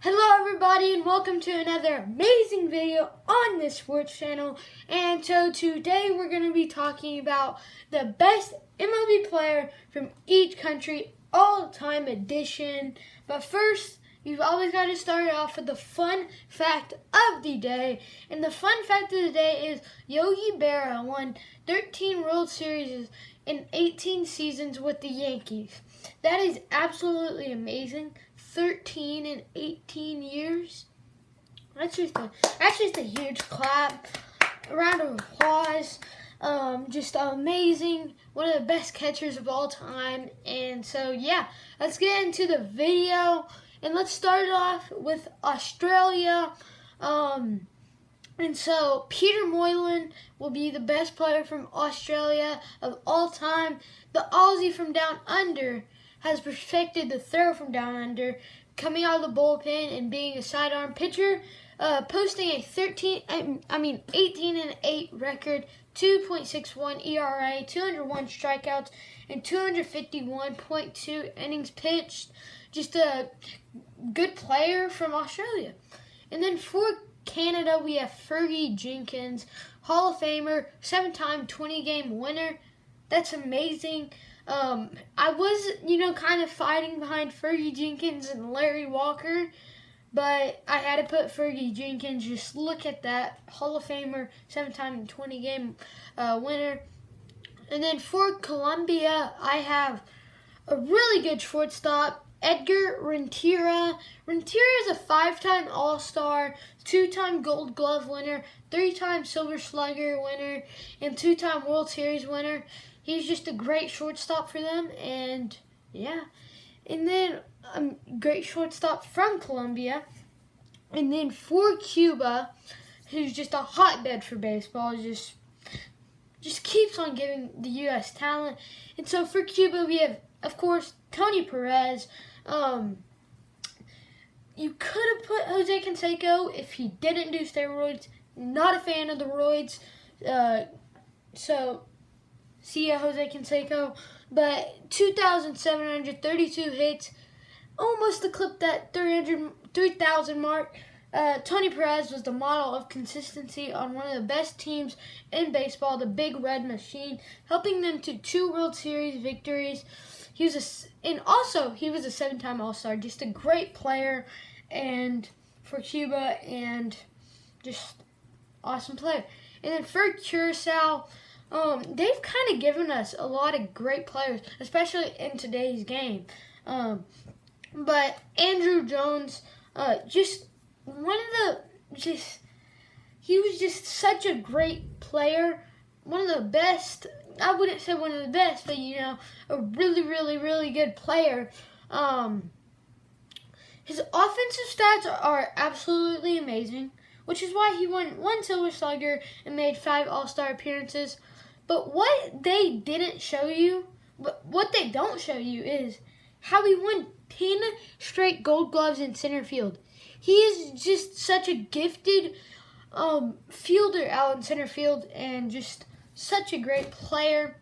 Hello everybody and welcome to another amazing video on this sports channel. And so today we're going to be talking about the best MLB player from each country all-time edition. But first, you've always got to start off with the fun fact of the day. And the fun fact of the day is Yogi Berra won 13 World Series in 18 seasons with the Yankees. That is absolutely amazing. 13 in 18 years. That's just a huge clap. A round of applause. Just amazing. One of the best catchers of all time. And so yeah, let's get into the video. And let's start off with Australia. And so Peter Moylan will be the best player from Australia of all time. The Aussie from down under has perfected the throw from down under, coming out of the bullpen and being a sidearm pitcher, posting a 18-8 record, 2.61 ERA, 201 strikeouts, and 251.2 innings pitched. Just a good player from Australia. And then for Canada, we have Fergie Jenkins, Hall of Famer, 7-time 20-game winner. That's amazing. I was, kind of fighting behind Fergie Jenkins and Larry Walker, but I had to put Fergie Jenkins. Just look at that. Hall of Famer, 7-time 20-game winner. And then for Colombia, I have a really good shortstop, Edgar Renteria. Renteria is a 5-time All-Star, 2-time Gold Glove winner, 3-time Silver Slugger winner, and 2-time World Series winner. He's just a great shortstop for them, and yeah. And then great shortstop from Colombia. And then for Cuba, who's just a hotbed for baseball, just keeps on giving the U.S. talent. And so for Cuba, we have, of course, Tony Perez. You could have put Jose Canseco if he didn't do steroids. Not a fan of the roids. So see ya, Jose Canseco. But 2,732 hits, almost eclipsed that 3,000 mark. Tony Perez was the model of consistency on one of the best teams in baseball, the Big Red Machine, helping them to 2 World Series victories. He was a 7-time All-Star, just a great player, and for Cuba, and just awesome player. And then for Curacao, they've kind of given us a lot of great players, especially in today's game. But Andrew Jones, he was just such a great player. One of the best, I wouldn't say one of the best, but a really, really, really good player. His offensive stats are absolutely amazing, which is why he won 1 Silver Slugger and made 5 All-Star appearances. But what they don't show you is how he won 10 straight Gold Gloves in center field. He is just such a gifted fielder out in center field and just such a great player.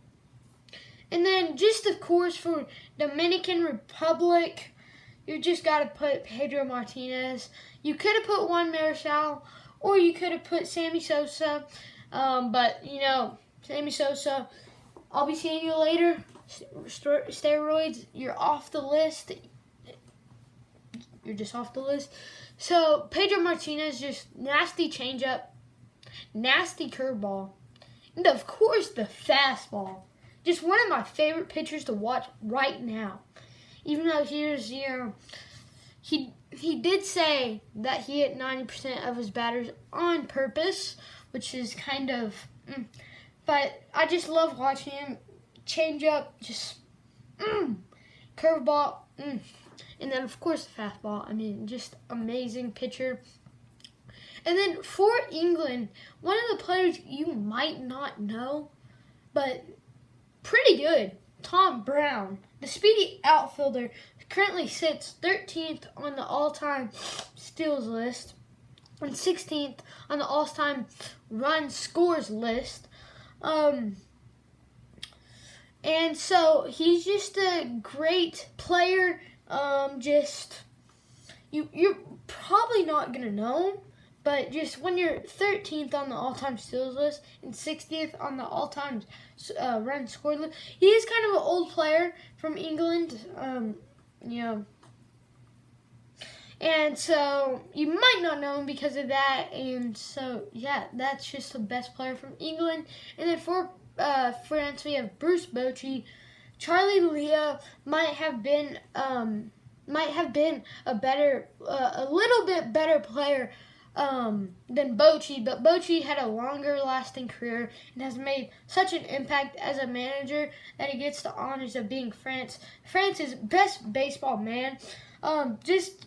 And then just, of course, for Dominican Republic, you just got to put Pedro Martinez. You could have put Juan Marichal, or you could have put Sammy Sosa. But, Sammy Sosa, I'll be seeing you later. Steroids, you're off the list. You're just off the list. So, Pedro Martinez, just nasty changeup, nasty curveball, and of course the fastball. Just one of my favorite pitchers to watch right now. Even though he did say that he hit 90% of his batters on purpose, which is kind of, but I just love watching him. Changeup, just, curveball, And then, of course, the fastball. Just amazing pitcher. And then for England, one of the players you might not know, but pretty good, Tom Brown. The speedy outfielder currently sits 13th on the all-time steals list and 16th on the all-time run scores list. And so he's just a great player. You're probably not going to know him, but just when you're 13th on the all-time steals list and 60th on the all-time run scored list, he is kind of an old player from England, and so you might not know him because of that. And so, yeah, that's just the best player from England. And then for France, we have Bruce Bochy. Charlie Leah might have been a little bit better player than Bochy, but Bochy had a longer lasting career and has made such an impact as a manager that he gets the honors of being France's best baseball man. Just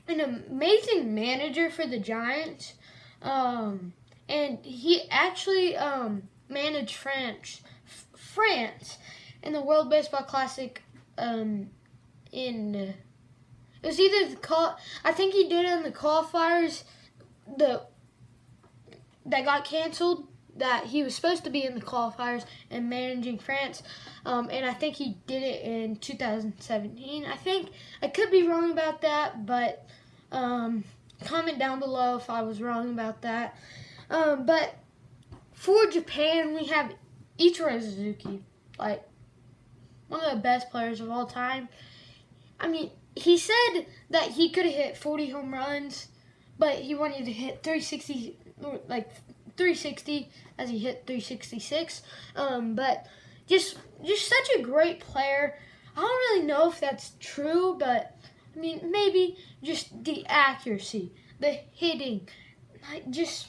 an amazing manager for the Giants, and he actually managed France in the World Baseball Classic. It was either I think he did it in the qualifiers that got canceled. That he was supposed to be in the qualifiers and managing France, and I think he did it in 2017. I think I could be wrong about that, but comment down below if I was wrong about that. But for Japan, we have Ichiro Suzuki, like one of the best players of all time. I mean, he said that he could have hit 40 home runs, but he wanted to hit 360 as he hit 366. But just such a great player. I don't really know if that's true, but I mean, maybe just the accuracy, the hitting, just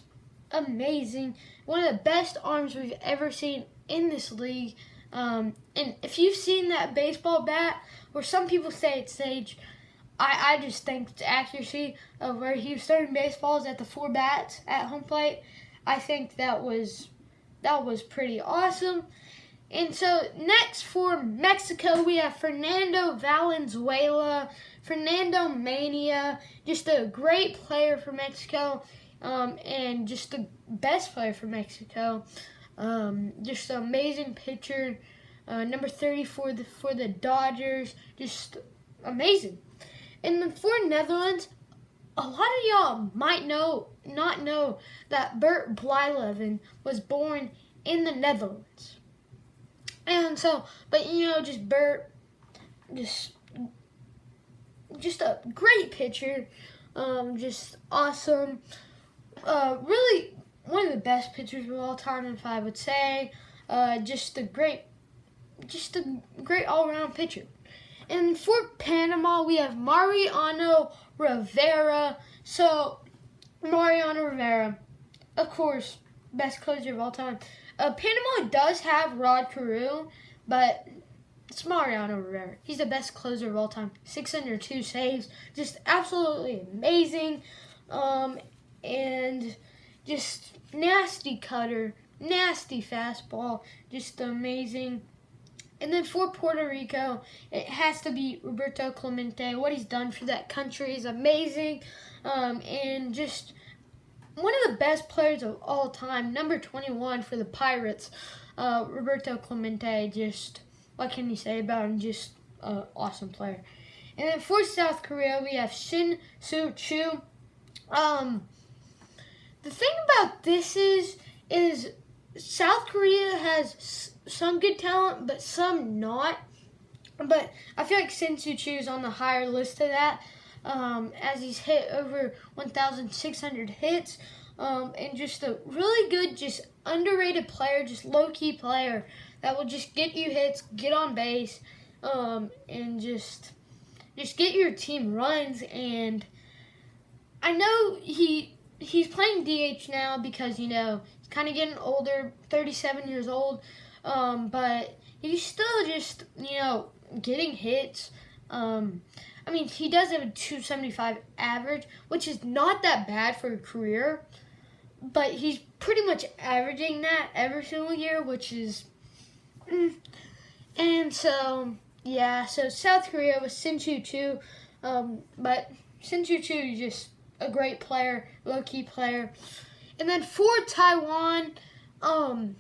amazing. One of the best arms we've ever seen in this league. And if you've seen that baseball bat, where some people say it's age, I just think it's accuracy of where he was throwing baseballs at the 4 bats at home plate. I think that was pretty awesome. And so next for Mexico, we have Fernando Valenzuela, Fernando Mania, just a great player for Mexico, and just the best player for Mexico. Just an amazing pitcher, number 30 for the Dodgers, just amazing. And then for Netherlands, a lot of y'all might not know that Bert Blyleven was born in the Netherlands. And so, but just Bert, just a great pitcher, just awesome, really one of the best pitchers of all time, if I would say, just a great all-around pitcher. And for Panama, we have Mariano Rivera. So, Mariano Rivera, of course, best closer of all time. Panama does have Rod Carew, but it's Mariano Rivera. He's the best closer of all time. 602 saves, just absolutely amazing. And just nasty cutter, nasty fastball, just amazing. And then for Puerto Rico, it has to be Roberto Clemente. What he's done for that country is amazing. And just one of the best players of all time, number 21 for the Pirates, Roberto Clemente. Just, what can you say about him? Just an awesome player. And then for South Korea, we have Shin Soo-choo. The thing about this is South Korea has some good talent, but some not. But I feel like Shin Soo-choo is on the higher list of that, as he's hit over 1,600 hits, and just a really good, just underrated player, just low-key player that will just get you hits, get on base, and just get your team runs. And I know he's playing DH now because, he's kind of getting older, 37 years old, but he's still just, getting hits. I mean, he does have a 275 average, which is not that bad for a career, but he's pretty much averaging that every single year, which is, and so, yeah, so South Korea was Shin Soo-choo, but Shin Soo-choo is just a great player, low-key player. And then for Taiwan, I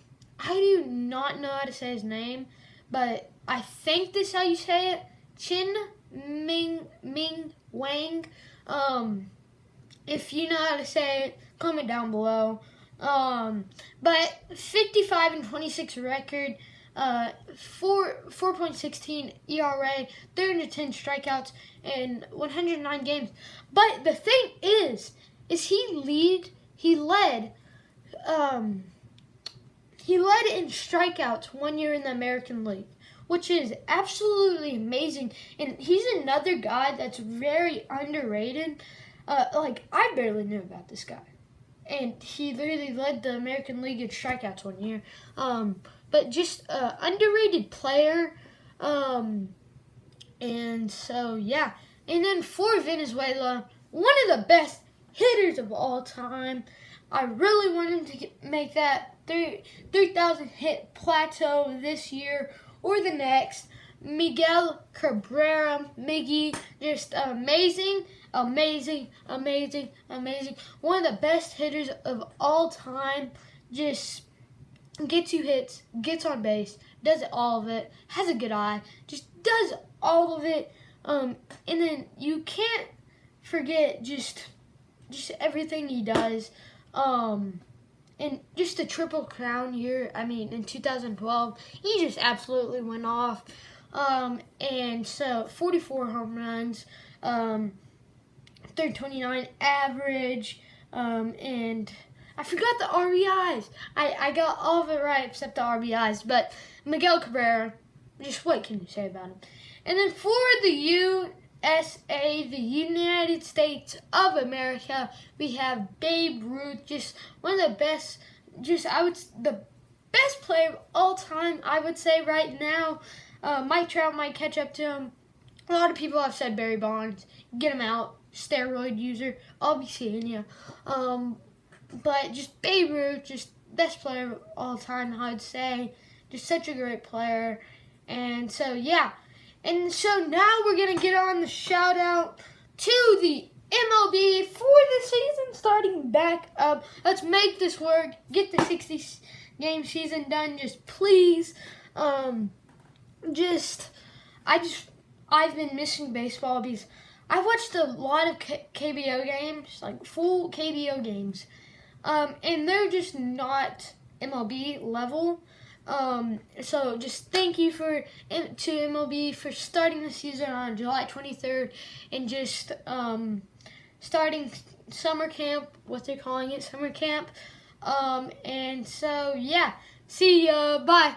do not know how to say his name, but I think this is how you say it, Chin Ming Wang. If you know how to say it, comment down below. But 55-26 record, 4.16 ERA, 310 strikeouts, and 109 games. But the thing is he led in strikeouts 1 year in the American League, which is absolutely amazing. And he's another guy that's very underrated. I barely knew about this guy. And he literally led the American League in strikeouts 1 year. But just an underrated player. And so, yeah. And then for Venezuela, one of the best hitters of all time. I really want him to make that 3,000 hit plateau this year or the next. Miguel Cabrera, Miggy, just amazing. One of the best hitters of all time. Just gets you hits, gets on base, does all of it, has a good eye, just does all of it. And then you can't forget just everything he does. And just a Triple Crown year, in 2012, he just absolutely went off. And so 44 home runs, 329 average, and I forgot the RBIs. I got all of it right except the RBIs. But Miguel Cabrera, just what can you say about him? And then for the USA, the United States of America, we have Babe Ruth, just one of the best, the best player of all time, I would say right now. Mike Trout might catch up to him. A lot of people have said Barry Bonds. Get him out. Steroid user. I'll be seeing you. But just Babe Ruth, just best player of all time, I'd say. Just such a great player. And so, yeah. And so now we're going to get on the shout out to the MLB for the season starting back up. Let's make this work. Get the 60-game season done, just please. I've been missing baseball because I watched a lot of KBO games, like full KBO games, and they're just not MLB level. So just thank you to MLB for starting the season on July 23rd and just starting summer camp, what they're calling it, summer camp. And so yeah, see ya, bye.